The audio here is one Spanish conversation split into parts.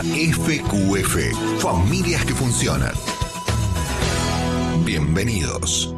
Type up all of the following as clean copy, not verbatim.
FQF, familias que funcionan. Bienvenidos.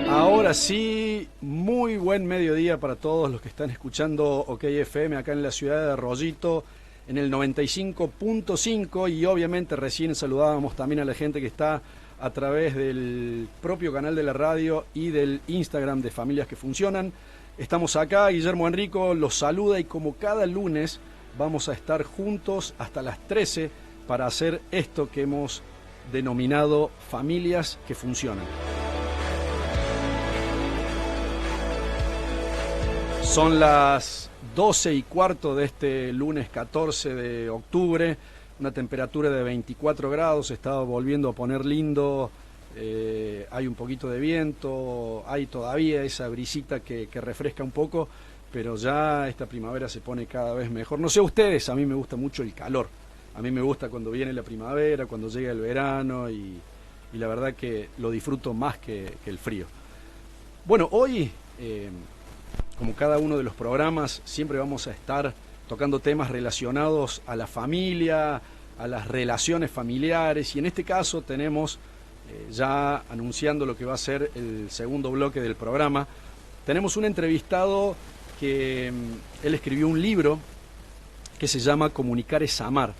Ahora sí, muy buen mediodía para todos los que están escuchando OK FM acá en la ciudad de Arroyito en el 95.5 y obviamente recién saludábamos también a la gente que está a través del propio canal de la radio y del Instagram de Familias que Funcionan. Estamos acá, Guillermo Enrico los saluda y como cada lunes vamos a estar juntos hasta las 13 para hacer esto que hemos denominado Familias que Funcionan. Son las 12:15 de este lunes 14 de octubre, una temperatura de 24 grados, se está volviendo a poner lindo, hay un poquito de viento, hay todavía esa brisita que refresca un poco, pero ya esta primavera se pone cada vez mejor. No sé ustedes, a mí me gusta mucho el calor, a mí me gusta cuando viene la primavera, cuando llega el verano y la verdad que lo disfruto más que el frío. Bueno, hoy... como cada uno de los programas, siempre vamos a estar tocando temas relacionados a la familia, a las relaciones familiares, y en este caso tenemos, ya anunciando lo que va a ser el segundo bloque del programa, tenemos un entrevistado que él escribió un libro que se llama Comunicar es Amar,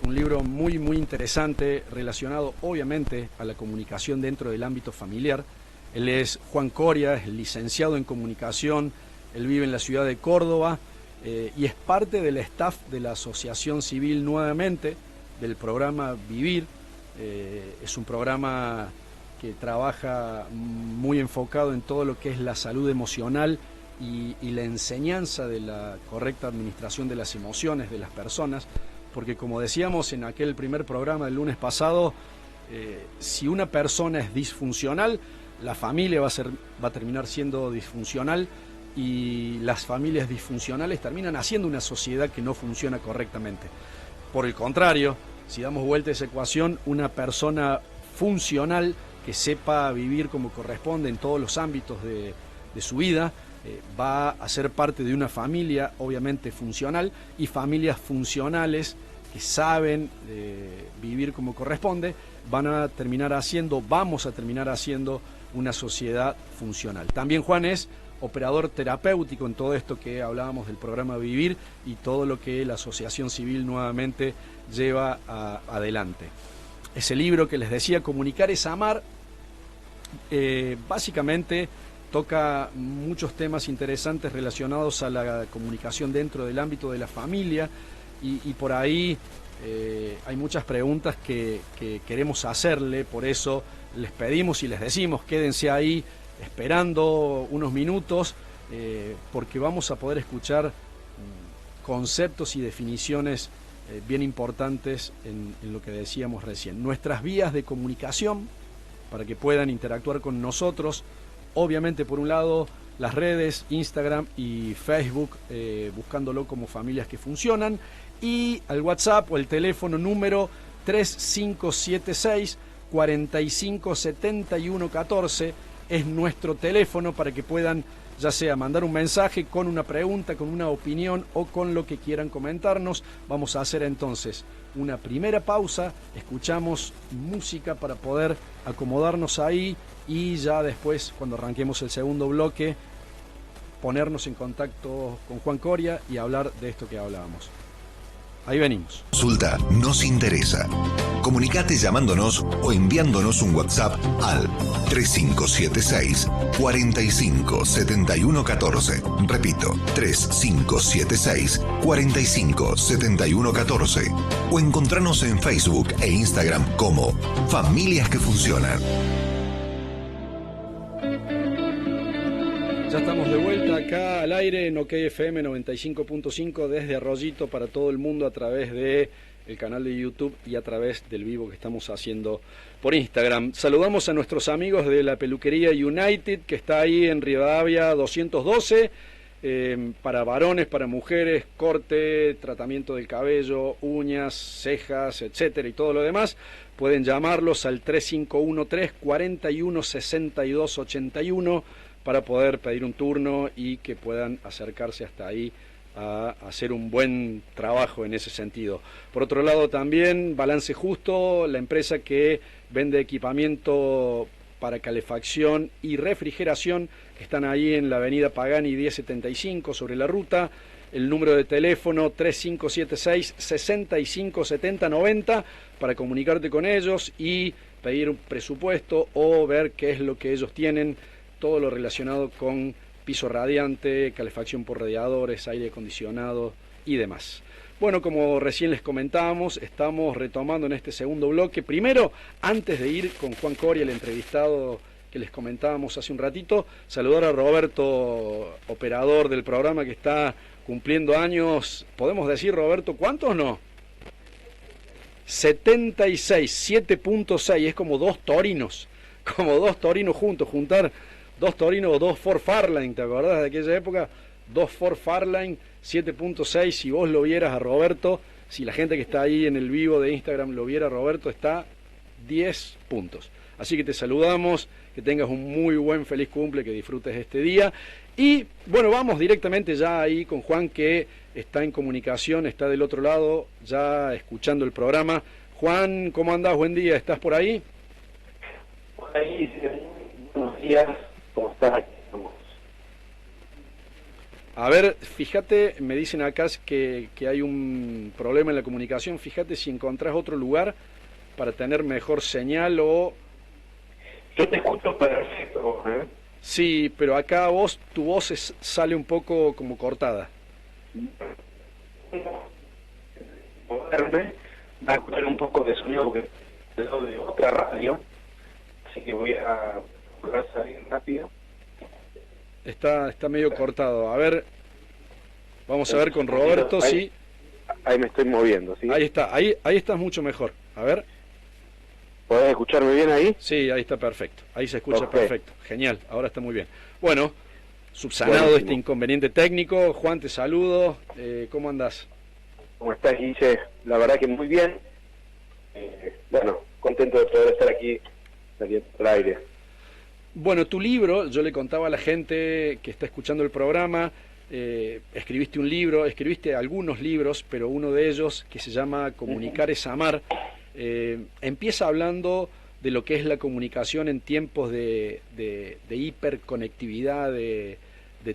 un libro muy muy interesante relacionado obviamente a la comunicación dentro del ámbito familiar. Él es Juan Coria, es licenciado en comunicación, él vive en la ciudad de Córdoba y es parte del staff de la Asociación Civil Nuevamente, del programa Vivir. Es un programa que trabaja muy enfocado en todo lo que es la salud emocional y la enseñanza de la correcta administración de las emociones de las personas, porque como decíamos en aquel primer programa del lunes pasado, si una persona es disfuncional, la familia va a terminar siendo disfuncional y las familias disfuncionales terminan haciendo una sociedad que no funciona correctamente. Por el contrario, si damos vuelta a esa ecuación, una persona funcional que sepa vivir como corresponde en todos los ámbitos de su vida, va a ser parte de una familia obviamente funcional, y familias funcionales que saben vivir como corresponde, vamos a terminar haciendo una sociedad funcional. También Juan es operador terapéutico en todo esto que hablábamos del programa Vivir y todo lo que la Asociación Civil Nuevamente lleva adelante. Ese libro que les decía, Comunicar es Amar, básicamente toca muchos temas interesantes relacionados a la comunicación dentro del ámbito de la familia y por ahí hay muchas preguntas que queremos hacerle, por eso les pedimos y les decimos quédense ahí esperando unos minutos porque vamos a poder escuchar conceptos y definiciones bien importantes en lo que decíamos recién. Nuestras vías de comunicación para que puedan interactuar con nosotros, obviamente por un lado las redes, Instagram y Facebook, buscándolo como Familias que Funcionan, y al WhatsApp o el teléfono número 3576 457114 es nuestro teléfono para que puedan ya sea mandar un mensaje con una pregunta, con una opinión o con lo que quieran comentarnos. Vamos a hacer entonces una primera pausa, escuchamos música para poder acomodarnos ahí y ya después, cuando arranquemos el segundo bloque, ponernos en contacto con Juan Coria y hablar de esto que hablábamos. Ahí venimos. Consulta nos interesa. Comunicate llamándonos o enviándonos un WhatsApp al 3576 457114. Repito, 3576 457114. O encontrarnos en Facebook e Instagram como Familias que Funcionan. Ya estamos de vuelta acá al aire en OK FM 95.5 desde Arroyito para todo el mundo a través de el canal de YouTube y a través del vivo que estamos haciendo por Instagram. Saludamos a nuestros amigos de la peluquería United que está ahí en Rivadavia 212 para varones, para mujeres, corte, tratamiento del cabello, uñas, cejas, etcétera y todo lo demás. pueden llamarlos al 3513-416281 para poder pedir un turno y que puedan acercarse hasta ahí a hacer un buen trabajo en ese sentido. Por otro lado también Balance Justo, la empresa que vende equipamiento para calefacción y refrigeración, que están ahí en la avenida Pagani 1075 sobre la ruta. El número de teléfono 3576-657090 para comunicarte con ellos y pedir un presupuesto o ver qué es lo que ellos tienen, todo lo relacionado con piso radiante, calefacción por radiadores, aire acondicionado y demás. Bueno, como recién les comentábamos, estamos retomando en este segundo bloque. Primero, antes de ir con Juan Coria, el entrevistado que les comentábamos hace un ratito, saludar a Roberto, operador del programa, que está cumpliendo años. ¿Podemos decir, Roberto, cuántos no? 76, 7.6, es como dos torinos juntos, juntar dos torinos o dos Ford Fairlane, ¿te acordás de aquella época? Dos Ford Fairlane 7.6, si vos lo vieras a Roberto, si la gente que está ahí en el vivo de Instagram lo viera a Roberto, está 10 puntos. Así que te saludamos, que tengas un muy buen feliz cumple, que disfrutes este día. Y bueno, vamos directamente ya ahí con Juan, que está en comunicación, está del otro lado, ya escuchando el programa. Juan, ¿cómo andás? Buen día, ¿estás por ahí? Por ahí, buenos días, ¿cómo estás? A ver, fíjate, me dicen acá que hay un problema en la comunicación. Fíjate si encontrás otro lugar para tener mejor señal o... Yo te escucho perfecto, ¿eh? Sí, pero acá tu voz sale un poco como cortada. Moverme, va a escuchar un poco de sonido porque de otra radio, así que voy a salir rápido. Está medio cortado. A ver, vamos a ver con Roberto, sí. Ahí me estoy moviendo, ¿sí? Ahí está, ahí estás mucho mejor. A ver. ¿Podés escucharme bien ahí? Sí, ahí está perfecto. Ahí se escucha Okay. perfecto. Genial, ahora está muy bien. Bueno, subsanado Buenísimo. este inconveniente técnico. Juan, te saludo. ¿Cómo andás? ¿Cómo estás, Guille? La verdad que muy bien. Bueno, contento de poder estar aquí saliendo al aire. Bueno, tu libro, yo le contaba a la gente que está escuchando el programa, escribiste un libro, escribiste algunos libros, pero uno de ellos, que se llama Comunicar es Amar, empieza hablando de lo que es la comunicación en tiempos de hiperconectividad, de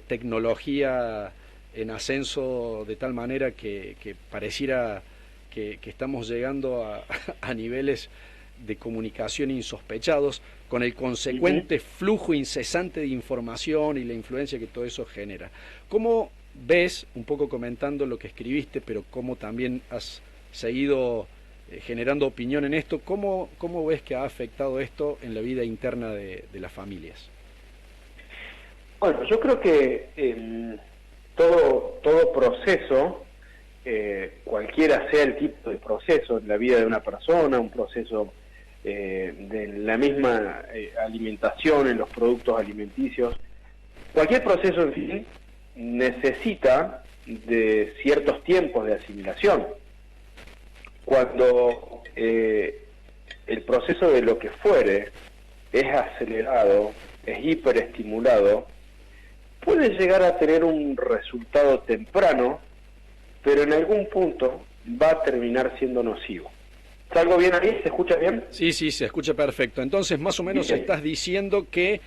tecnología en ascenso, de tal manera que pareciera que estamos llegando a niveles de comunicación insospechados, con el consecuente flujo incesante de información y la influencia que todo eso genera. ¿Cómo ves, un poco comentando lo que escribiste, pero cómo también has seguido generando opinión en esto, cómo ves que ha afectado esto en la vida interna de las familias? Bueno, yo creo que todo proceso, cualquiera sea el tipo de proceso en la vida de una persona, un proceso de la misma alimentación, en los productos alimenticios, cualquier proceso en fin necesita de ciertos tiempos de asimilación. Cuando el proceso de lo que fuere es acelerado, es hiperestimulado, puede llegar a tener un resultado temprano, pero en algún punto va a terminar siendo nocivo. ¿Salgo bien ahí? ¿Se escucha bien? Sí, se escucha perfecto. Entonces, más o menos Bien. estás diciendo que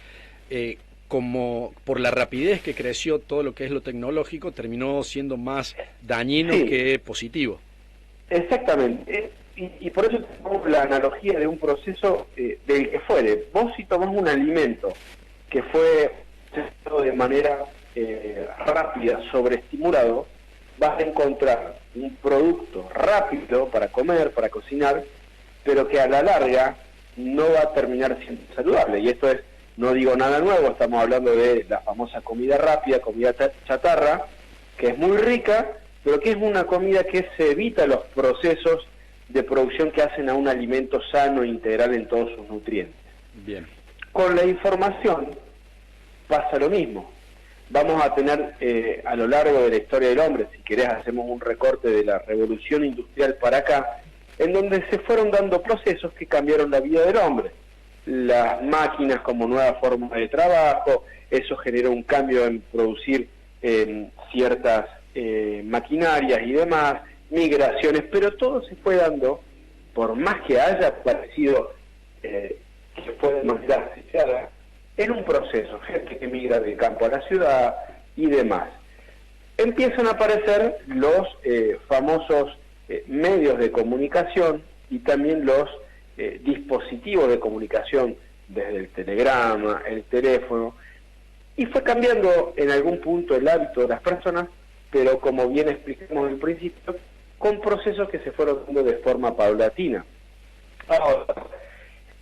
como por la rapidez que creció todo lo que es lo tecnológico, terminó siendo más dañino que positivo. Exactamente. Y por eso tenemos la analogía de un proceso del que fuere. Vos si tomás un alimento que fue procesado de manera rápida, sobreestimulado, vas a encontrar un producto rápido para comer, para cocinar, pero que a la larga no va a terminar siendo saludable. Y esto es, no digo nada nuevo, estamos hablando de la famosa comida rápida, comida chatarra, que es muy rica, pero que es una comida que se evita los procesos de producción que hacen a un alimento sano e integral en todos sus nutrientes. Bien. Con la información pasa lo mismo. Vamos a tener a lo largo de la historia del hombre, si querés hacemos un recorte de la revolución industrial para acá, en donde se fueron dando procesos que cambiaron la vida del hombre. Las máquinas como nueva forma de trabajo, eso generó un cambio en producir ciertas maquinarias y demás, migraciones, pero todo se fue dando, por más que haya parecido que fue de manera asociada, en un proceso, gente que migra del campo a la ciudad y demás. Empiezan a aparecer los famosos medios de comunicación y también los dispositivos de comunicación, desde el telegrama, el teléfono, y fue cambiando en algún punto el hábito de las personas, pero como bien explicamos al principio, con procesos que se fueron dando de forma paulatina. Ahora,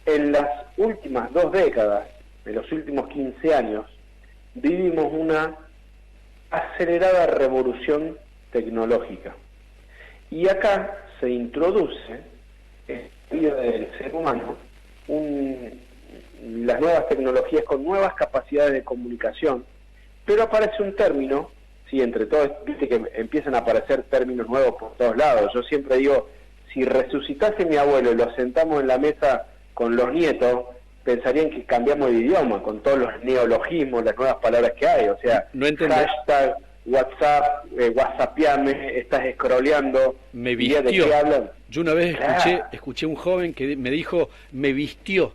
en las últimas 2 décadas, en los últimos 15 años, vivimos una acelerada revolución tecnológica. Y acá se introduce en la vida del ser humano las nuevas tecnologías con nuevas capacidades de comunicación, pero aparece un término, sí, entre todos, viste que empiezan a aparecer términos nuevos por todos lados. Yo siempre digo, si resucitase mi abuelo y lo sentamos en la mesa con los nietos, pensarían que cambiamos de idioma, con todos los neologismos, las nuevas palabras que hay, o sea, no hashtag, WhatsApp, whatsappeame, estás scrolleando. Me vistió. ¿De qué hablan? Yo una vez escuché un joven que me dijo, me vistió.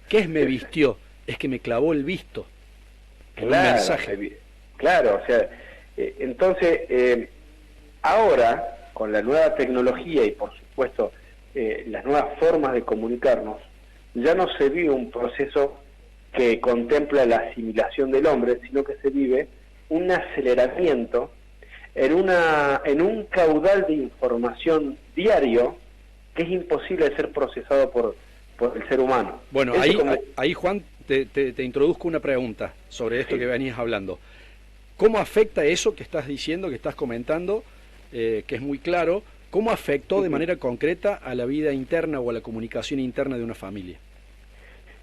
¿Qué es me vistió? Es que me clavó el visto. Un mensaje. Claro, o sea, entonces, ahora, con la nueva tecnología y por supuesto las nuevas formas de comunicarnos, ya no se vive un proceso que contempla la asimilación del hombre, sino que se vive un aceleramiento en un caudal de información diario que es imposible de ser procesado por el ser humano. Bueno, ahí Juan, te introduzco una pregunta sobre esto que venías hablando. ¿Cómo afecta eso que estás diciendo, que estás comentando, que es muy claro, cómo afectó de manera concreta a la vida interna o a la comunicación interna de una familia?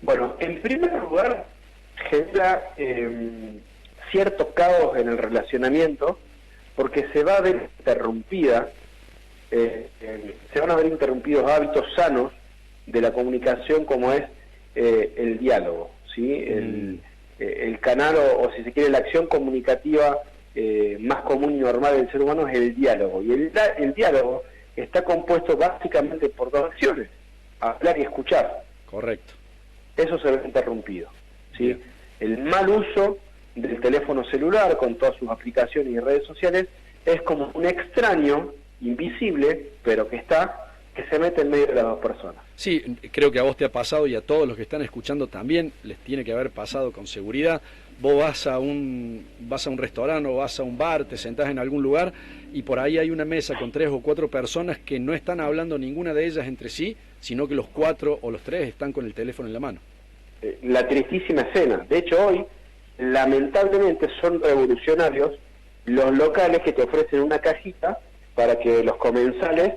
Bueno, en primer lugar, genera cierto caos en el relacionamiento, porque se va a ver interrumpida, se van a ver interrumpidos hábitos sanos de la comunicación, como es el diálogo, ¿sí? El canal o si se quiere la acción comunicativa más común y normal del ser humano es el diálogo, y el diálogo está compuesto básicamente por 2 acciones: hablar y escuchar. Correcto. Eso se ve interrumpido, ¿sí? Bien. El mal uso del teléfono celular con todas sus aplicaciones y redes sociales es como un extraño invisible, pero que se mete en medio de las 2 personas. Sí, creo que a vos te ha pasado y a todos los que están escuchando también les tiene que haber pasado con seguridad. Vos vas a un restaurante o vas a un bar, te sentás en algún lugar y por ahí hay una mesa con 3 o 4 personas que no están hablando ninguna de ellas entre sí, sino que los 4 o los 3 están con el teléfono en la mano. La tristísima escena. De hecho, hoy, lamentablemente, son revolucionarios los locales que te ofrecen una cajita para que los comensales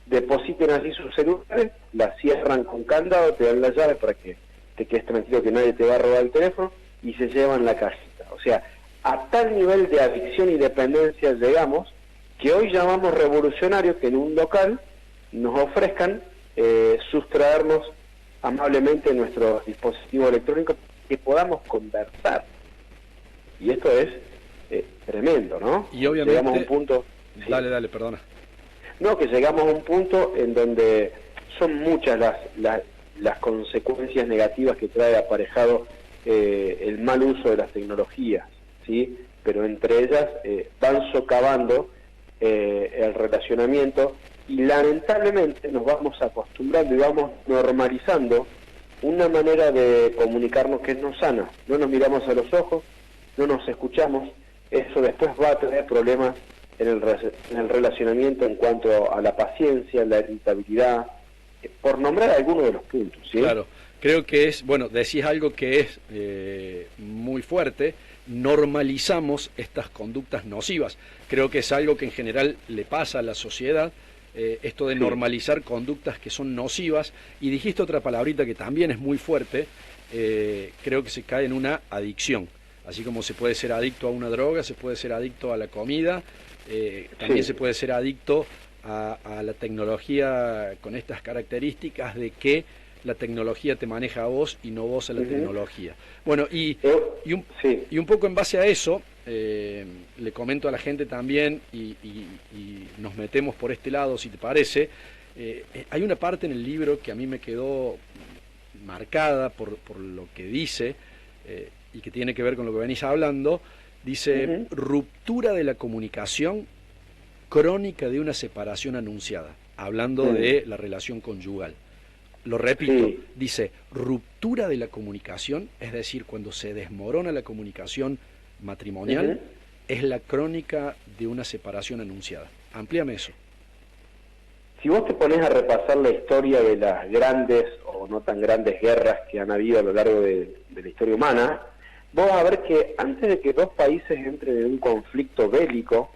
depositen allí sus celulares, la cierran con candado, te dan la llave para que te quedes tranquilo que nadie te va a robar el teléfono y se llevan la cajita. O sea, a tal nivel de adicción y dependencia llegamos que hoy llamamos revolucionarios que en un local nos ofrezcan sustraernos amablemente nuestros dispositivos electrónicos que podamos conversar. Y esto es tremendo, ¿no? Y obviamente llegamos a un punto... Dale, perdona. No, que llegamos a un punto en donde son muchas las consecuencias negativas que trae aparejado el mal uso de las tecnologías, ¿sí? Pero entre ellas van socavando el relacionamiento y lamentablemente nos vamos acostumbrando y vamos normalizando una manera de comunicarnos que no sana. No nos miramos a los ojos, no nos escuchamos. Eso después va a tener problemas en el relacionamiento en cuanto a la paciencia, la irritabilidad, por nombrar algunos de los puntos, ¿sí? Claro, creo que decís algo que es muy fuerte: normalizamos estas conductas nocivas. Creo que es algo que en general le pasa a la sociedad, esto de normalizar conductas que son nocivas, y dijiste otra palabrita que también es muy fuerte, creo que se cae en una adicción. Así como se puede ser adicto a una droga, se puede ser adicto a la comida, también se puede ser adicto a la tecnología con estas características de que la tecnología te maneja a vos y no vos a la tecnología. Bueno, y un poco en base a eso, le comento a la gente también, y nos metemos por este lado, si te parece. Hay una parte en el libro que a mí me quedó marcada por lo que dice, y que tiene que ver con lo que venís hablando. Dice, ruptura de la comunicación, crónica de una separación anunciada, hablando de la relación conyugal. Lo repito, dice, ruptura de la comunicación, es decir, cuando se desmorona la comunicación matrimonial, es la crónica de una separación anunciada. Amplíame eso. Si vos te pones a repasar la historia de las grandes o no tan grandes guerras que han habido a lo largo de la historia humana, vos vas a ver que antes de que dos países entren en un conflicto bélico,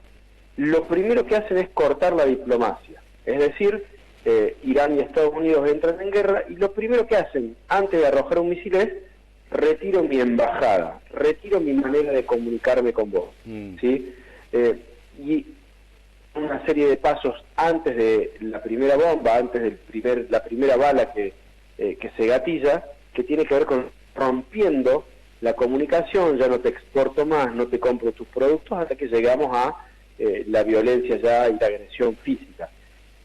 lo primero que hacen es cortar la diplomacia. Es decir, Irán y Estados Unidos entran en guerra y lo primero que hacen antes de arrojar un misil es: retiro mi embajada, retiro mi manera de comunicarme con vos. ¿Sí? Y una serie de pasos antes de la primera bomba, antes de la primera bala que se gatilla, que tiene que ver con rompiendo la comunicación. Ya no te exporto más, no te compro tus productos, hasta que llegamos a la violencia ya y la agresión física.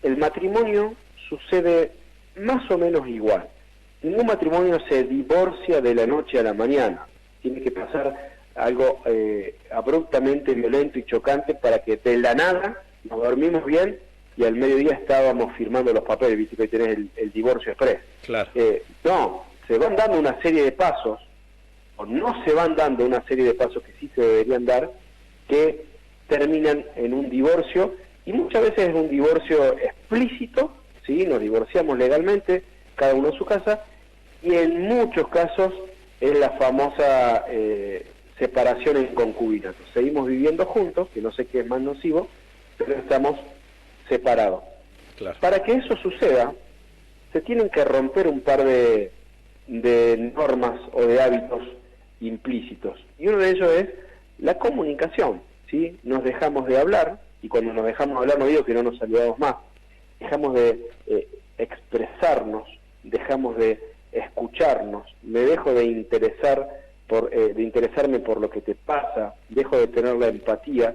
El matrimonio sucede más o menos igual. Ningún matrimonio se divorcia de la noche a la mañana. Tiene que pasar algo abruptamente violento y chocante para que de la nada nos dormimos bien y al mediodía estábamos firmando los papeles. Viste que tenés el divorcio express. Claro. No, se van dando una serie de pasos, o no se van dando una serie de pasos que sí se deberían dar, que terminan en un divorcio, y muchas veces es un divorcio explícito, ¿sí? Nos divorciamos legalmente, cada uno en su casa, y en muchos casos es la famosa separación en concubinato. Seguimos viviendo juntos, que no sé qué es más nocivo, pero estamos separados. Claro. Para que eso suceda, se tienen que romper un par de normas o de hábitos implícitos. Y uno de ellos es la comunicación, ¿sí? Nos dejamos de hablar, y cuando nos dejamos de hablar no digo que no nos saludamos más, dejamos de expresarnos, dejamos de escucharnos, me dejo de interesarme por lo que te pasa, dejo de tener la empatía,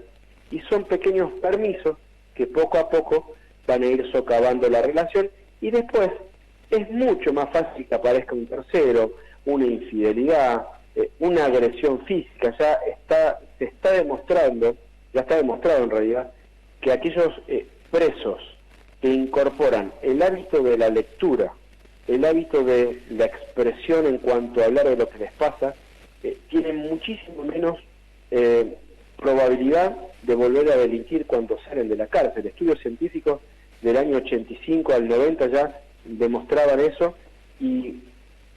y son pequeños permisos que poco a poco van a ir socavando la relación, y después es mucho más fácil que aparezca un tercero, una infidelidad, una agresión física. Ya está demostrado en realidad, que aquellos presos que incorporan el hábito de la lectura, el hábito de la expresión en cuanto a hablar de lo que les pasa, tienen muchísimo menos probabilidad de volver a delinquir cuando salen de la cárcel. Estudios científicos del año 85 al 90 ya demostraban eso, y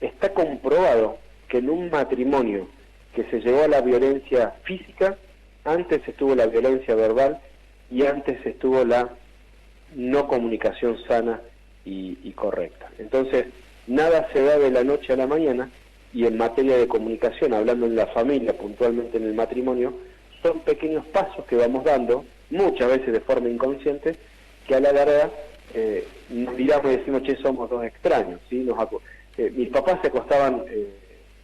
está comprobado que en un matrimonio que se llevó a la violencia física, antes estuvo la violencia verbal y antes estuvo la no comunicación sana y correcta. Entonces, nada se da de la noche a la mañana, y en materia de comunicación, hablando en la familia, puntualmente en el matrimonio, son pequeños pasos que vamos dando, muchas veces de forma inconsciente, que a la larga nos miramos y decimos: che, somos dos extraños, ¿sí? Mis papás se acostaban,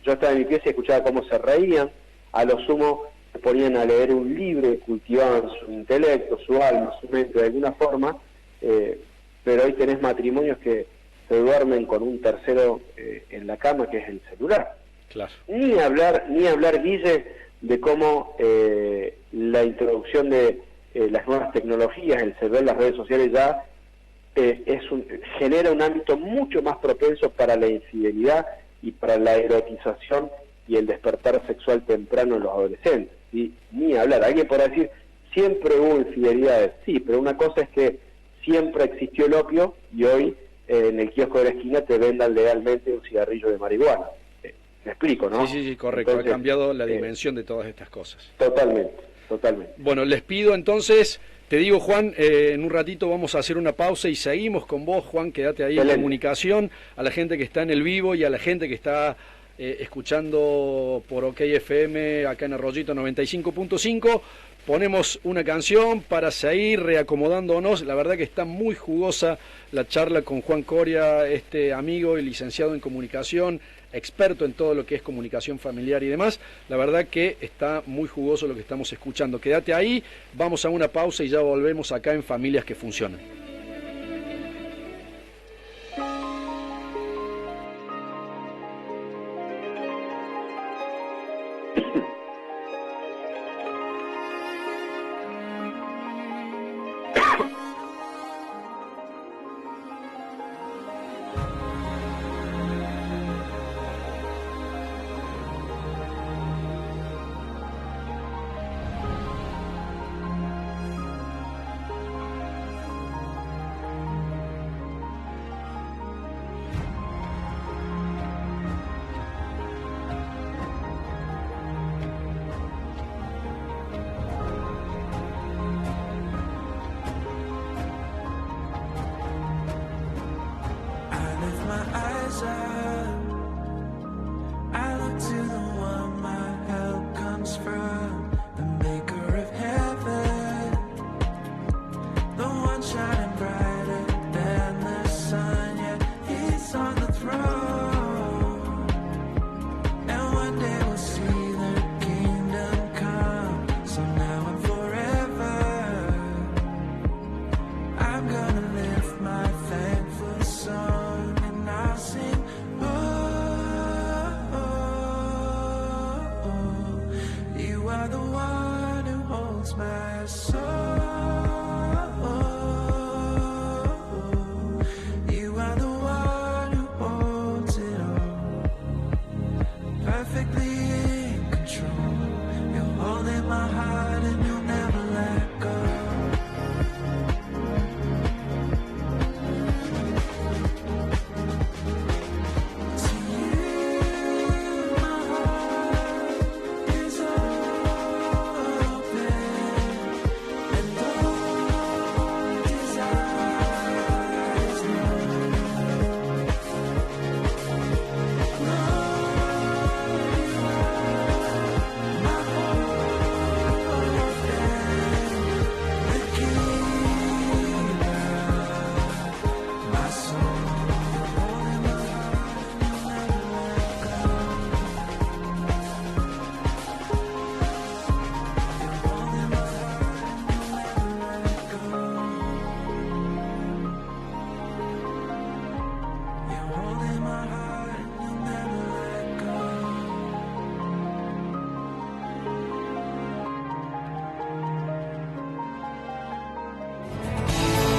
yo estaba en mi pieza y escuchaba cómo se reían, a lo sumo se ponían a leer un libro y cultivaban su intelecto, su alma, su mente de alguna forma, pero hoy tenés matrimonios que se duermen con un tercero en la cama, que es el celular. Claro. Ni hablar, Guille, de cómo la introducción de las nuevas tecnologías, el celular, las redes sociales ya genera un ámbito mucho más propenso para la infidelidad y para la erotización y el despertar sexual temprano en los adolescentes. ¿Sí? Ni hablar. Alguien podrá decir: siempre hubo infidelidades. Sí, pero una cosa es que siempre existió el opio y hoy en el kiosco de la esquina te vendan legalmente un cigarrillo de marihuana. Me explico, ¿no? Sí, correcto. Entonces, ha cambiado la dimensión de todas estas cosas. Totalmente. Bueno, les pido entonces, te digo, Juan, en un ratito vamos a hacer una pausa y seguimos con vos, Juan, quédate ahí en comunicación, a la gente que está en el vivo y a la gente que está escuchando por OK FM acá en Arroyito 95.5, ponemos una canción para seguir reacomodándonos. La verdad que está muy jugosa la charla con Juan Coria, este amigo y licenciado en comunicación, experto en todo lo que es comunicación familiar y demás. La verdad que está muy jugoso lo que estamos escuchando. Quédate ahí, vamos a una pausa y ya volvemos acá en Familias que Funcionan.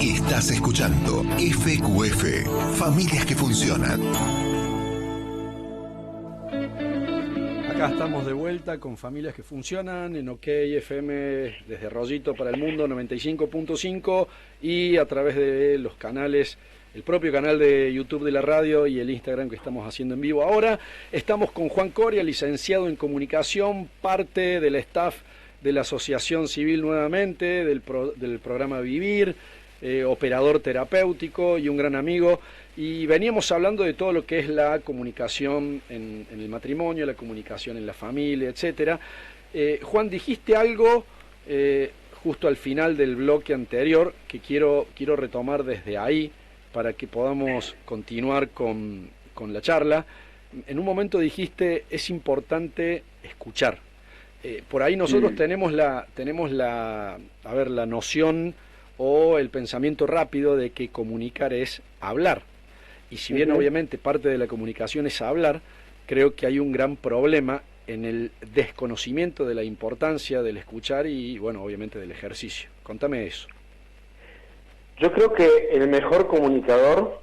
Estás escuchando FQF, Familias que Funcionan. Acá estamos de vuelta con Familias que Funcionan en OK FM desde Rollito para el Mundo 95.5 y a través de los canales, el propio canal de YouTube de la radio y el Instagram que estamos haciendo en vivo ahora. Estamos con Juan Coria, licenciado en comunicación, parte del staff de la Asociación Civil nuevamente, del programa Vivir, operador terapéutico y un gran amigo, y veníamos hablando de todo lo que es la comunicación en el matrimonio, la comunicación en la familia, etcétera. Juan, dijiste algo justo al final del bloque anterior que quiero retomar desde ahí para que podamos continuar con la charla. En un momento dijiste, es importante escuchar. Por ahí nosotros tenemos la noción o el pensamiento rápido de que comunicar es hablar. Y si bien obviamente parte de la comunicación es hablar, creo que hay un gran problema en el desconocimiento de la importancia del escuchar y, bueno, obviamente del ejercicio. Contame eso. Yo creo que el mejor comunicador,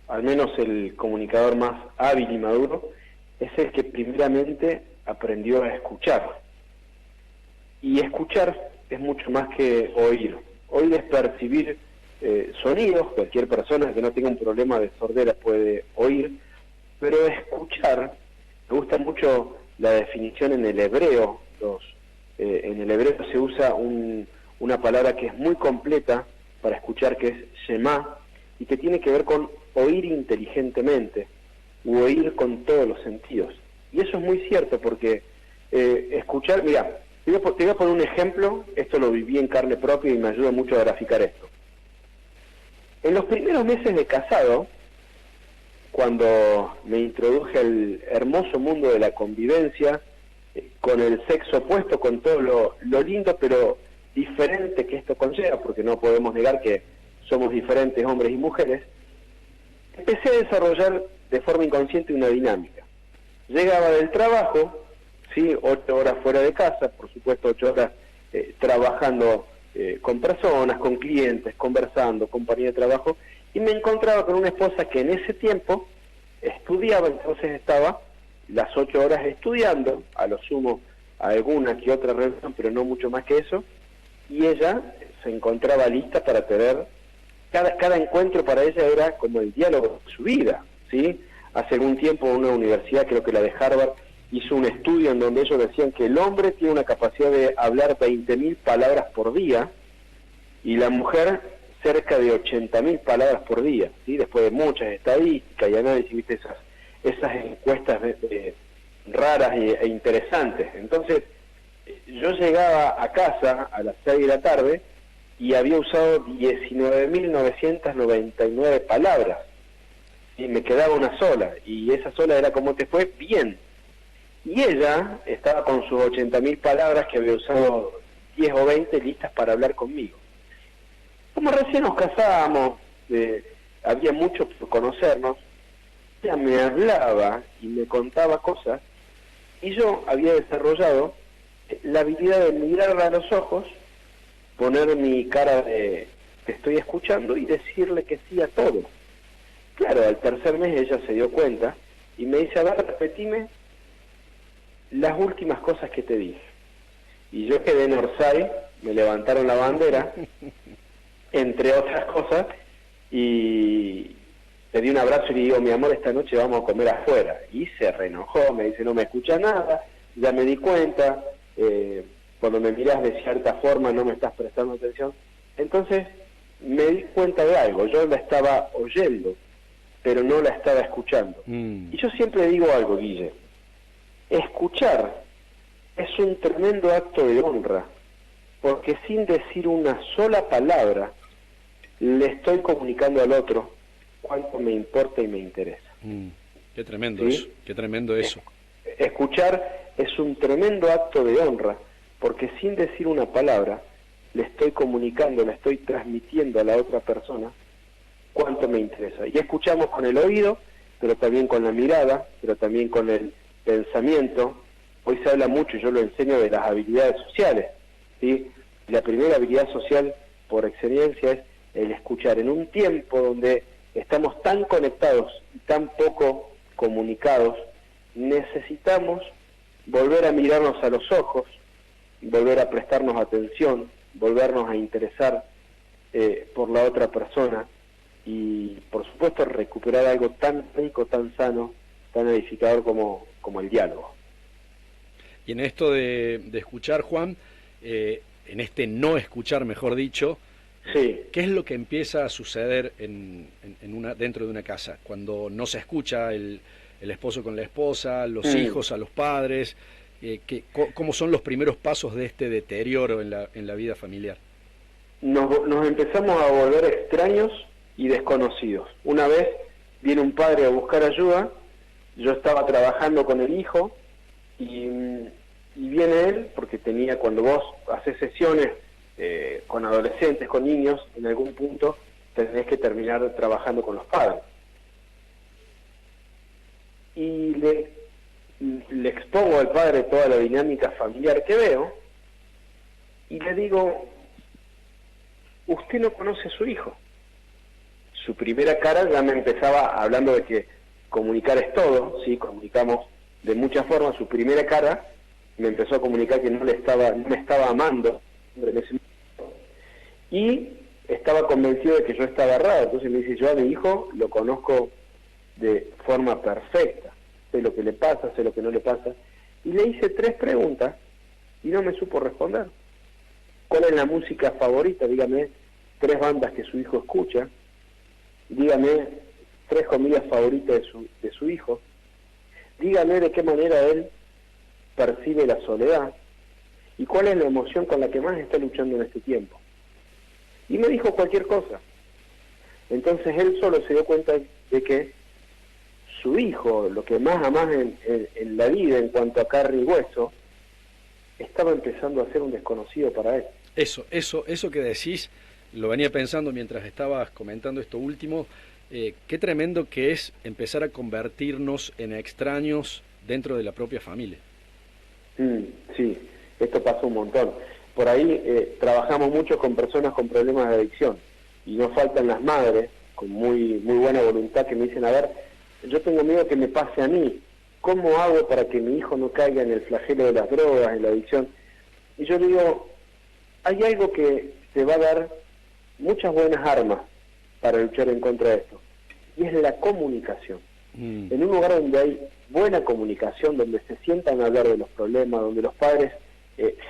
al menos el comunicador más hábil y maduro, es el que primeramente aprendió a escuchar. Y escuchar es mucho más que oír. Oír es percibir sonidos, cualquier persona que no tenga un problema de sordera puede oír, pero escuchar, me gusta mucho la definición en el hebreo. En el hebreo se usa una palabra que es muy completa para escuchar, que es Shema, y que tiene que ver con oír inteligentemente, u oír con todos los sentidos. Y eso es muy cierto, porque escuchar, mira, Te voy a poner un ejemplo, esto lo viví en carne propia y me ayuda mucho a graficar esto. En los primeros meses de casado, cuando me introduje al hermoso mundo de la convivencia, con el sexo opuesto, con todo lo lindo pero diferente que esto conlleva, porque no podemos negar que somos diferentes hombres y mujeres, empecé a desarrollar de forma inconsciente una dinámica. Llegaba del trabajo, ¿sí? 8 horas fuera de casa, por supuesto 8 horas trabajando con personas, con clientes, conversando, compañía de trabajo, y me encontraba con una esposa que en ese tiempo estudiaba, entonces estaba las 8 horas estudiando, a lo sumo alguna que otra reunión, pero no mucho más que eso, y ella se encontraba lista para tener, cada encuentro para ella era como el diálogo de su vida, ¿sí? Hace algún tiempo una universidad, creo que la de Harvard, hizo un estudio en donde ellos decían que el hombre tiene una capacidad de hablar 20.000 palabras por día, y la mujer cerca de 80.000 palabras por día, ¿sí? Después de muchas estadísticas y análisis, ¿viste? Esas encuestas raras e interesantes. Entonces, yo llegaba a casa a las 6 de la tarde y había usado 19.999 palabras, y me quedaba una sola, y esa sola era ¿cómo te fue? Bien. Y ella estaba con sus 80.000 palabras que había usado 10 o 20 listas para hablar conmigo. Como recién nos casábamos, había mucho por conocernos, ella me hablaba y me contaba cosas, y yo había desarrollado la habilidad de mirarla a los ojos, poner mi cara de te estoy escuchando y decirle que sí a todo. Claro, al tercer mes ella se dio cuenta y me dice, a ver, repetime las últimas cosas que te dije. Y yo quedé en Orsay, me levantaron la bandera, entre otras cosas, y le di un abrazo y le digo, mi amor, esta noche vamos a comer afuera. Y se reenojó, me dice, no me escucha nada, ya me di cuenta, cuando me mirás de cierta forma no me estás prestando atención. Entonces me di cuenta de algo, yo la estaba oyendo, pero no la estaba escuchando. Y yo siempre digo algo, Guille, escuchar es un tremendo acto de honra, porque sin decir una sola palabra, le estoy comunicando al otro cuánto me importa y me interesa. Qué tremendo, ¿sí? Eso, qué tremendo eso. Escuchar es un tremendo acto de honra, porque sin decir una palabra, le estoy comunicando, le estoy transmitiendo a la otra persona cuánto me interesa. Y escuchamos con el oído, pero también con la mirada, pero también con el pensamiento. Hoy se habla mucho, yo lo enseño, de las habilidades sociales, ¿sí? La primera habilidad social por excelencia es el escuchar. En un tiempo donde estamos tan conectados y tan poco comunicados, necesitamos volver a mirarnos a los ojos, volver a prestarnos atención, volvernos a interesar por la otra persona y, por supuesto, recuperar algo tan rico, tan sano, tan edificador como el diálogo. Y en esto de escuchar, Juan, en este no escuchar, mejor dicho, sí. ¿Qué es lo que empieza a suceder dentro de una casa? Cuando no se escucha el esposo con la esposa, los hijos a los padres, ¿cómo son los primeros pasos de este deterioro en la vida familiar? Nos empezamos a volver extraños y desconocidos. Una vez viene un padre a buscar ayuda, yo estaba trabajando con el hijo y viene él, porque cuando vos haces sesiones con adolescentes, con niños, en algún punto tenés que terminar trabajando con los padres. Y le expongo al padre toda la dinámica familiar que veo y le digo, usted no conoce a su hijo. Su primera cara ya me empezaba hablando de que comunicar es todo, sí, comunicamos de muchas formas. Su primera cara me empezó a comunicar que no me estaba amando en ese momento, y estaba convencido de que yo estaba errado. Entonces me dice, yo a mi hijo lo conozco de forma perfecta, sé lo que le pasa, sé lo que no le pasa, y le hice 3 preguntas y no me supo responder. ¿Cuál es la música favorita? Dígame 3 bandas que su hijo escucha, dígame 3 comidas favoritas de su hijo, dígame de qué manera él percibe la soledad, ¿Y cuál es la emoción con la que más está luchando en este tiempo? Y me dijo cualquier cosa. Entonces él solo se dio cuenta de que su hijo, lo que más amás en la vida en cuanto a carne y hueso, estaba empezando a ser un desconocido para él. Eso que decís, lo venía pensando mientras estabas comentando esto último, qué tremendo que es empezar a convertirnos en extraños dentro de la propia familia. Sí, esto pasa un montón. Por ahí trabajamos mucho con personas con problemas de adicción y no faltan las madres con muy buena voluntad que me dicen, a ver, yo tengo miedo que me pase a mí, ¿cómo hago para que mi hijo no caiga en el flagelo de las drogas, en la adicción? Y yo digo, hay algo que te va a dar muchas buenas armas para luchar en contra de esto, y es la comunicación. En un lugar donde hay buena comunicación, donde se sientan a hablar de los problemas, donde los padres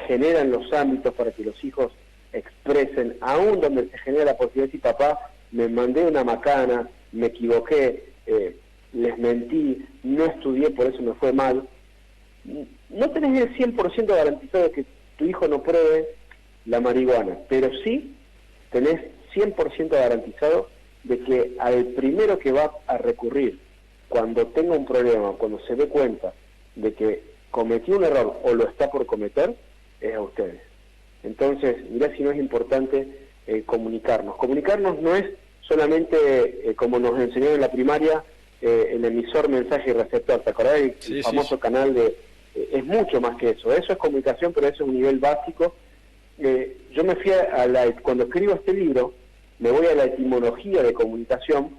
generan los ámbitos para que los hijos expresen, aún donde se genera la posibilidad de decir, papá, me mandé una macana, me equivoqué, les mentí, no estudié, por eso me fue mal. No tenés el 100% garantizado de que tu hijo no pruebe la marihuana, pero sí tenés 100% garantizado de que al primero que va a recurrir cuando tenga un problema, cuando se dé cuenta de que cometió un error o lo está por cometer, es a ustedes. Entonces, mirá si no es importante comunicarnos. Comunicarnos no es solamente, como nos enseñaron en la primaria, el emisor, mensaje y receptor. ¿Te acordás del famoso canal de...? Es mucho más que eso. Eso es comunicación, pero eso es un nivel básico. Yo me fui cuando escribo este libro, me voy a la etimología de comunicación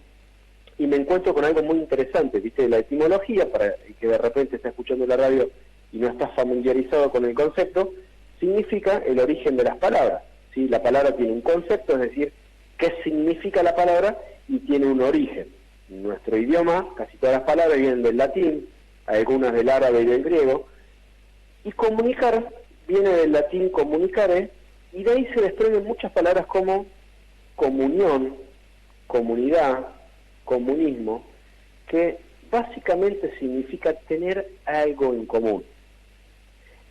y me encuentro con algo muy interesante, ¿viste? La etimología, para el que de repente está escuchando la radio y no está familiarizado con el concepto, significa el origen de las palabras, ¿sí? La palabra tiene un concepto, es decir, qué significa la palabra y tiene un origen. En nuestro idioma, casi todas las palabras vienen del latín, algunas del árabe y del griego, y comunicar viene del latín comunicare, y de ahí se desprenden muchas palabras como comunión, comunidad, comunismo, que básicamente significa tener algo en común.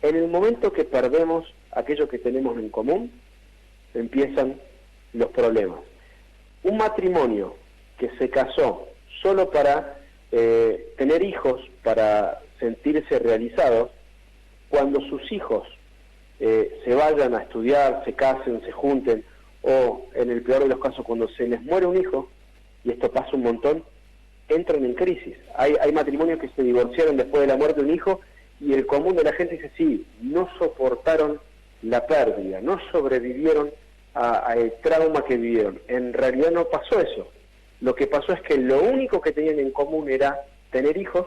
En el momento que perdemos aquello que tenemos en común, empiezan los problemas. Un matrimonio que se casó solo para tener hijos, para sentirse realizados, cuando sus hijos se vayan a estudiar, se casen, se junten, o en el peor de los casos cuando se les muere un hijo, y esto pasa un montón, entran en crisis. Hay matrimonios que se divorciaron después de la muerte de un hijo y el común de la gente dice, sí, no soportaron la pérdida, no sobrevivieron al trauma que vivieron. En realidad no pasó eso. Lo que pasó es que lo único que tenían en común era tener hijos.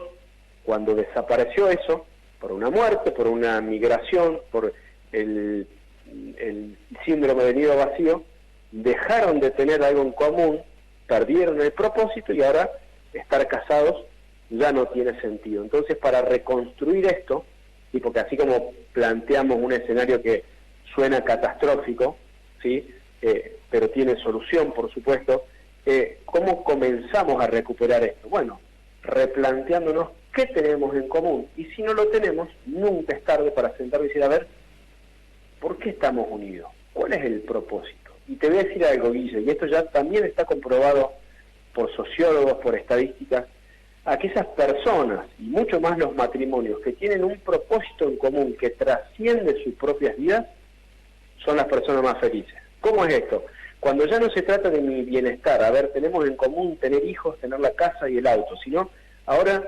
Cuando desapareció eso, por una muerte, por una migración, por el síndrome del nido vacío, dejaron de tener algo en común, perdieron el propósito y ahora estar casados ya no tiene sentido. Entonces, para reconstruir esto, y porque así como planteamos un escenario que suena catastrófico, ¿sí? Pero tiene solución, por supuesto, ¿cómo comenzamos a recuperar esto? Bueno, replanteándonos qué tenemos en común, y si no lo tenemos, nunca es tarde para sentarnos y decir, a ver, ¿por qué estamos unidos? ¿Cuál es el propósito? Y te voy a decir algo, Guille, y esto ya también está comprobado por sociólogos, por estadísticas, aquellas personas, y mucho más los matrimonios, que tienen un propósito en común que trasciende sus propias vidas, son las personas más felices. ¿Cómo es esto? Cuando ya no se trata de mi bienestar, a ver, tenemos en común tener hijos, tener la casa y el auto, sino ahora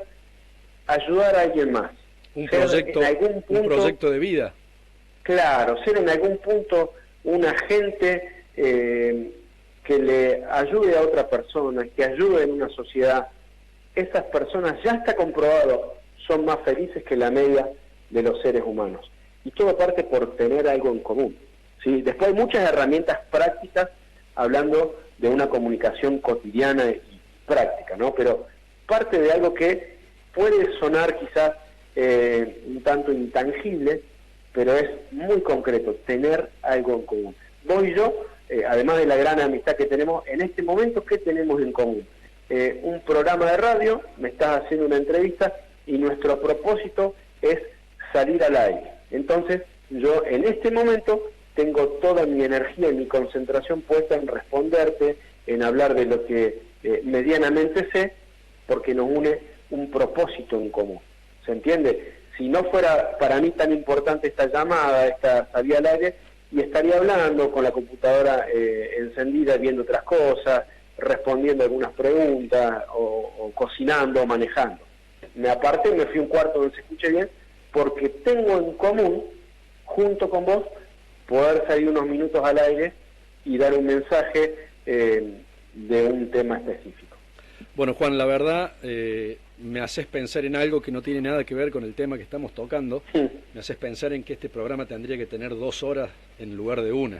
ayudar a alguien más. Un proyecto de vida. Claro, ser en algún punto un agente que le ayude a otra persona, que ayude en una sociedad. Esas personas, ya está comprobado, son más felices que la media de los seres humanos. Y todo parte por tener algo en común, ¿sí? Después hay muchas herramientas prácticas, hablando de una comunicación cotidiana y práctica, ¿no? Pero parte de algo que puede sonar quizás un tanto intangible, pero es muy concreto, tener algo en común. Vos y yo, además de la gran amistad que tenemos, en este momento, ¿qué tenemos en común? Un programa de radio, me estás haciendo una entrevista, y nuestro propósito es salir al aire. Entonces, yo en este momento tengo toda mi energía y mi concentración puesta en responderte, en hablar de lo que medianamente sé, porque nos une un propósito en común. ¿Se entiende? Si no fuera para mí tan importante esta llamada, esta salida al aire, y estaría hablando con la computadora encendida, viendo otras cosas, respondiendo algunas preguntas, o cocinando, o manejando. Me aparté, me fui a un cuarto donde se escuche bien, porque tengo en común, junto con vos, poder salir unos minutos al aire y dar un mensaje de un tema específico. Bueno, Juan, la verdad, me haces pensar en algo que no tiene nada que ver con el tema que estamos tocando. Me haces pensar en que este programa tendría que tener 2 horas en lugar de 1.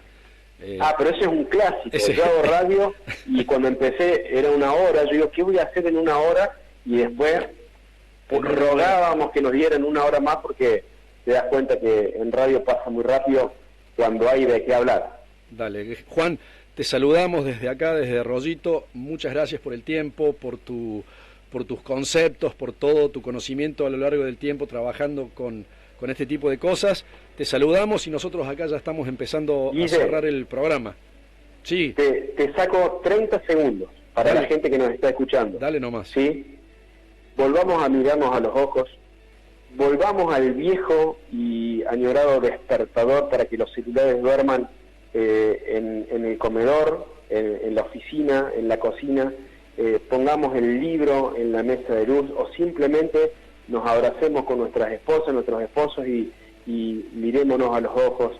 Pero ese es un clásico. Yo hago radio y cuando empecé era 1 hora. Yo digo, ¿qué voy a hacer en 1 hora? Y después rogábamos que nos dieran 1 hora más, porque te das cuenta que en radio pasa muy rápido cuando hay de qué hablar. Dale, Juan, te saludamos desde acá, desde Arroyito. Muchas gracias por el tiempo, por tus conceptos, por todo tu conocimiento a lo largo del tiempo trabajando con este tipo de cosas. Te saludamos y nosotros acá ya estamos empezando a cerrar el programa. Sí. Te saco 30 segundos para la gente que nos está escuchando. Dale nomás. ¿Sí? Volvamos a mirarnos a los ojos, volvamos al viejo y añorado despertador para que los celulares duerman en el comedor, en la oficina, en la cocina. Pongamos el libro en la mesa de luz, o simplemente nos abracemos con nuestras esposas, nuestros esposos, y mirémonos a los ojos.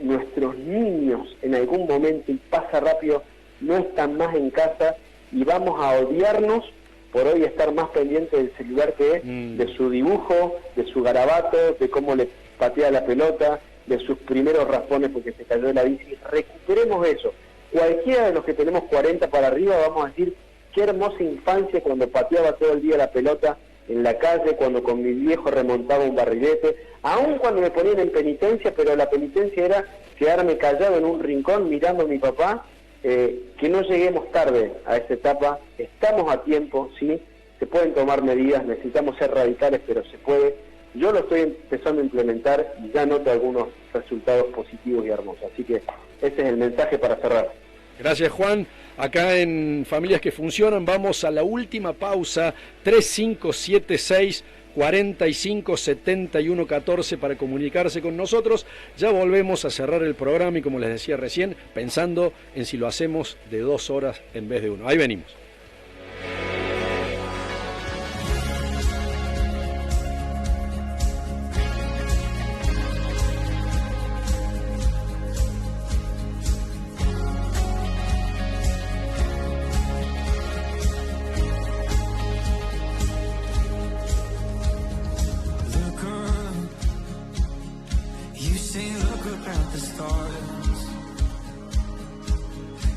Nuestros niños en algún momento, y pasa rápido, no están más en casa, y vamos a odiarnos por hoy estar más pendiente del celular que de su dibujo, de su garabato, de cómo le patea la pelota, de sus primeros raspones porque se cayó de la bici. Recuperemos eso. Cualquiera de los que tenemos 40 para arriba vamos a decir, qué hermosa infancia cuando pateaba todo el día la pelota en la calle, cuando con mi viejo remontaba un barrilete, aun cuando me ponían en penitencia, pero la penitencia era quedarme callado en un rincón mirando a mi papá. Que no lleguemos tarde a esa etapa. Estamos a tiempo, sí, se pueden tomar medidas, necesitamos ser radicales, pero se puede. Yo lo estoy empezando a implementar y ya noto algunos resultados positivos y hermosos, así que ese es el mensaje para cerrar. Gracias, Juan. Acá en Familias que Funcionan vamos a la última pausa, 3576 45 71 14 para comunicarse con nosotros. Ya volvemos a cerrar el programa y, como les decía recién, pensando en si lo hacemos de 2 horas en vez de 1. Ahí venimos.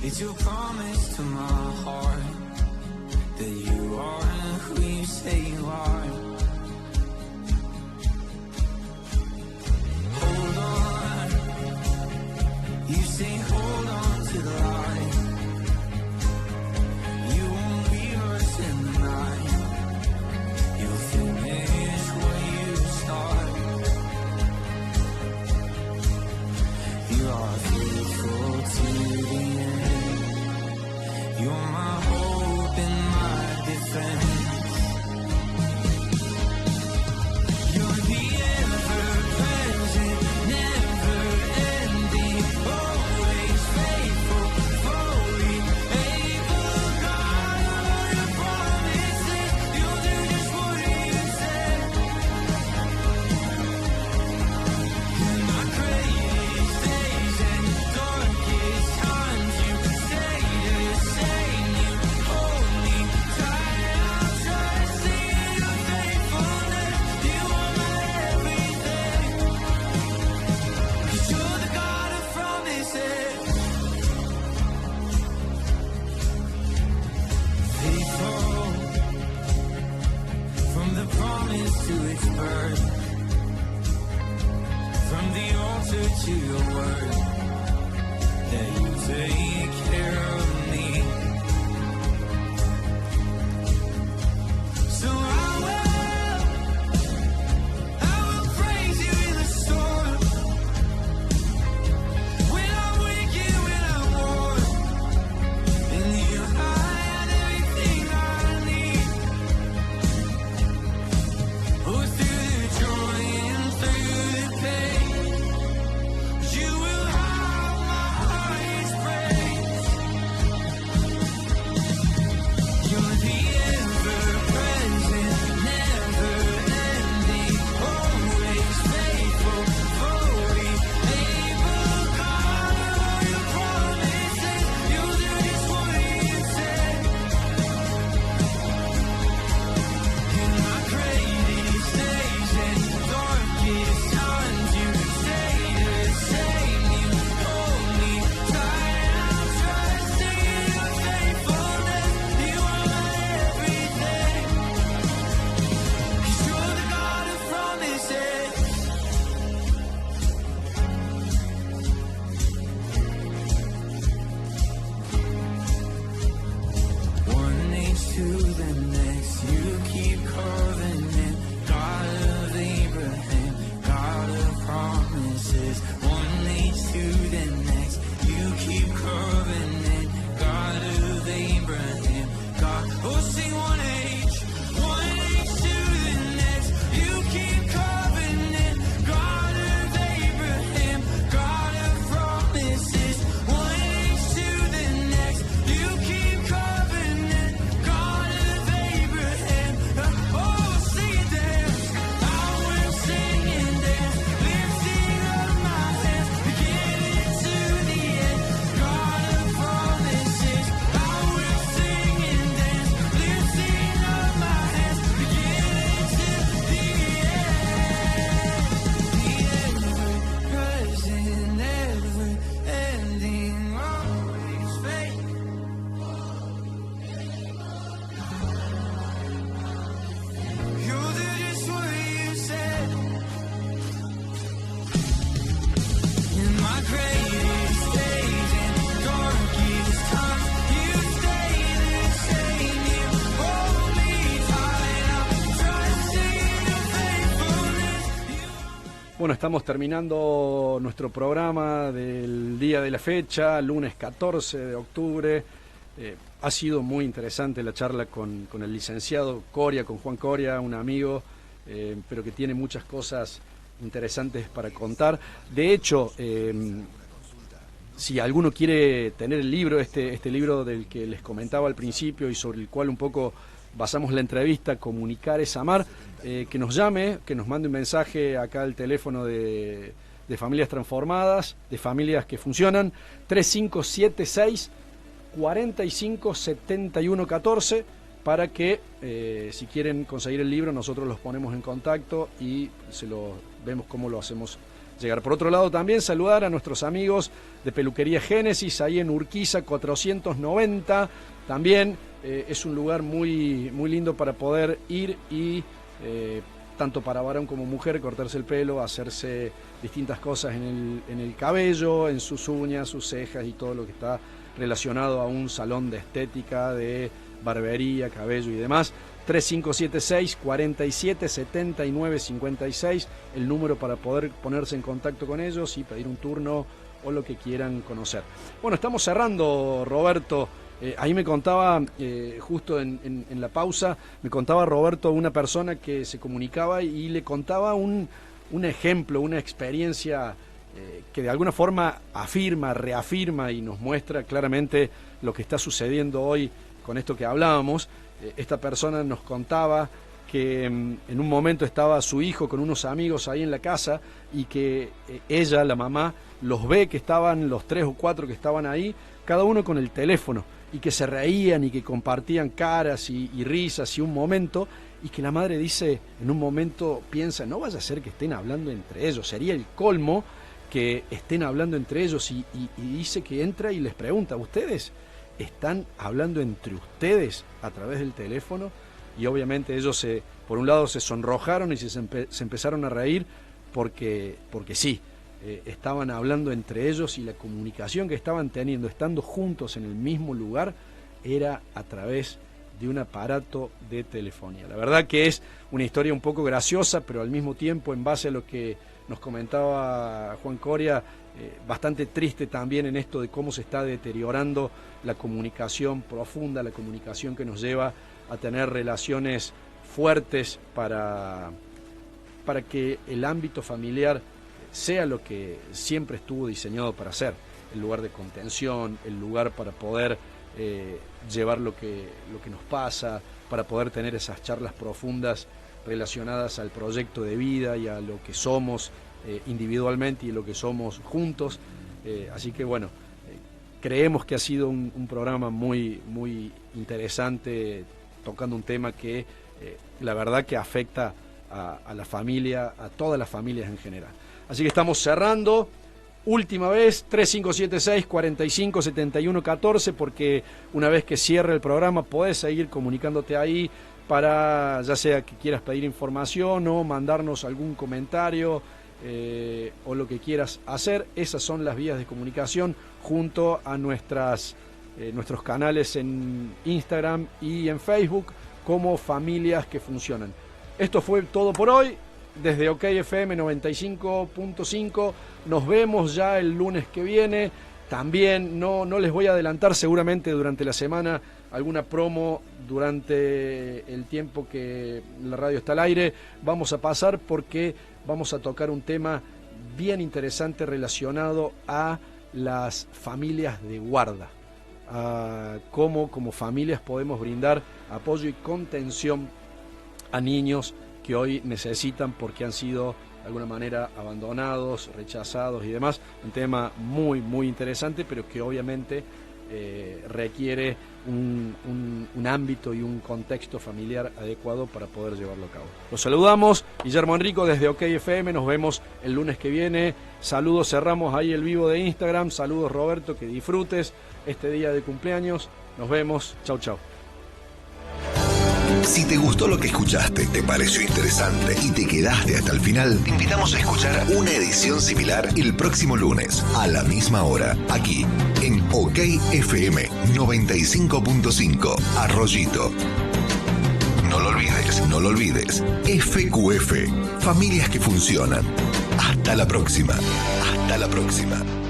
It's your promise to my heart that you are who you say you are. Hold on, you say hold on to the light. You won't leave us in the night. You'll finish what you start. You are faithful to the end. You're my hope and my defense. You're the ever-present, never-ending, always faithful, fully able. God, all your promises, you'll do just what you said. In my greatest days and darkest times, you stay the same. You hold me tight. I'll trust in your faithfulness. You are my everything. 'Cause you're the God of promises. Faithful from the promise to its birth, from the altar to your word, that you take care of me. So I will praise you in the storm. Bueno, estamos terminando nuestro programa del día de la fecha, lunes 14 de octubre. Ha sido muy interesante la charla con el licenciado Coria, con Juan Coria, un amigo, pero que tiene muchas cosas interesantes para contar. De hecho, si alguno quiere tener el libro, este libro del que les comentaba al principio y sobre el cual un poco basamos la entrevista, Comunicar es Amar, que nos llame, que nos mande un mensaje acá al teléfono de Familias Transformadas, de Familias que Funcionan, 3576 45 71 14, para que si quieren conseguir el libro nosotros los ponemos en contacto y vemos cómo lo hacemos llegar. Por otro lado, también saludar a nuestros amigos de Peluquería Génesis, ahí en Urquiza 490. También es un lugar muy, muy lindo para poder ir y tanto para varón como mujer cortarse el pelo, hacerse distintas cosas en el cabello, en sus uñas, sus cejas y todo lo que está relacionado a un salón de estética, de barbería, cabello y demás. 3576 47 79 56, el número para poder ponerse en contacto con ellos y pedir un turno o lo que quieran conocer. Bueno, estamos cerrando, Roberto. Ahí me contaba, justo en la pausa, me contaba Roberto una persona que se comunicaba y le contaba un ejemplo, una experiencia que de alguna forma afirma, reafirma y nos muestra claramente lo que está sucediendo hoy con esto que hablábamos. Esta persona nos contaba que en un momento estaba su hijo con unos amigos ahí en la casa y que ella, la mamá, los ve que estaban los 3 o 4 que estaban ahí, cada uno con el teléfono, y que se reían y que compartían caras y risas y un momento, y que la madre dice, en un momento piensa, no vaya a ser que estén hablando entre ellos, sería el colmo que estén hablando entre ellos, y dice que entra y les pregunta, ¿ustedes están hablando entre ustedes a través del teléfono? Y obviamente ellos por un lado se sonrojaron y se empezaron a reír porque sí, estaban hablando entre ellos y la comunicación que estaban teniendo, estando juntos en el mismo lugar, era a través de un aparato de telefonía. La verdad que es una historia un poco graciosa, pero al mismo tiempo, en base a lo que nos comentaba Juan Coria, bastante triste también en esto de cómo se está deteriorando la comunicación profunda, la comunicación que nos lleva a tener relaciones fuertes para que el ámbito familiar sea lo que siempre estuvo diseñado para ser, el lugar de contención, el lugar para poder llevar lo que nos pasa, para poder tener esas charlas profundas relacionadas al proyecto de vida y a lo que somos individualmente y lo que somos juntos. Así que bueno, creemos que ha sido un programa muy, muy interesante, tocando un tema que la verdad que afecta a la familia, a todas las familias en general. Así que estamos cerrando, última vez, 3576 45 71 14, porque una vez que cierre el programa podés seguir comunicándote ahí para, ya sea que quieras pedir información o mandarnos algún comentario o lo que quieras hacer. Esas son las vías de comunicación junto a nuestros canales en Instagram y en Facebook como Familias que Funcionan. Esto fue todo por hoy. Desde OK FM 95.5 nos vemos ya el lunes que viene. También no les voy a adelantar, seguramente durante la semana alguna promo durante el tiempo que la radio está al aire vamos a pasar, porque vamos a tocar un tema bien interesante relacionado a las familias de guarda, a cómo como familias podemos brindar apoyo y contención a niños que hoy necesitan porque han sido de alguna manera abandonados, rechazados y demás. Un tema muy, muy interesante, pero que obviamente requiere un ámbito y un contexto familiar adecuado para poder llevarlo a cabo. Los saludamos, Guillermo Enrico desde OK FM, nos vemos el lunes que viene. Saludos, cerramos ahí el vivo de Instagram. Saludos, Roberto, que disfrutes este día de cumpleaños. Nos vemos, chau chau. Si te gustó lo que escuchaste, te pareció interesante y te quedaste hasta el final, te invitamos a escuchar una edición similar el próximo lunes a la misma hora, aquí en OK FM 95.5 Arroyito. No lo olvides, FQF, familias que funcionan. Hasta la próxima. Hasta la próxima.